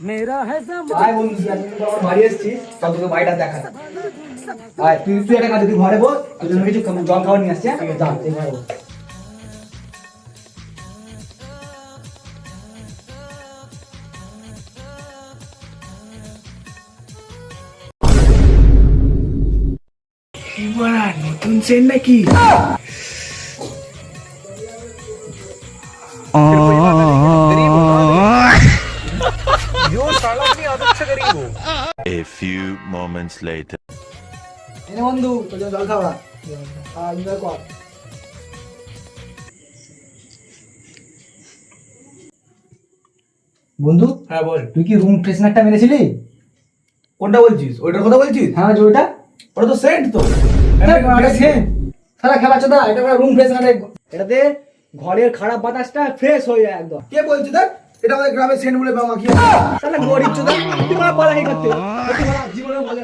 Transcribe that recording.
मेरा है আয় বন্ধু আমার বাড়ি এসেছি সব তোকে বাড়িটা দেখা আয় তুই তুই একটা কাজ তুই ঘরে বল তোর জন্য কিছু জল খাবার নিয়ে আসছি হ্যাঁ যা তুই ঘরে বল কি বলা নতুন সেন্ট নাকি? A few moments later. এনে বন্ধু তোর জন্য জল খাবার এনজয় কর বন্ধু হ্যাঁ বল, তুই কি রুম ফ্রেশনারটা মেরেছিলি? কোনটা বলছিস? ওইটার কথা বলছিস? হ্যাঁ যে ওইটা ওটা তো সেন্ট তো। সারা খেলা চোদা এটা রুম ফ্রেশনার এটাতে ঘরের খারাপ বাতাসটা ফ্রেশ হয়ে যায় একদম কে বলছিস দেখ? এটা আমাদের গ্রামের সেন্ট বলে মাখি। তাহলে গরিব চোদা তুই মারা পালা কি করতে জীবনে মজা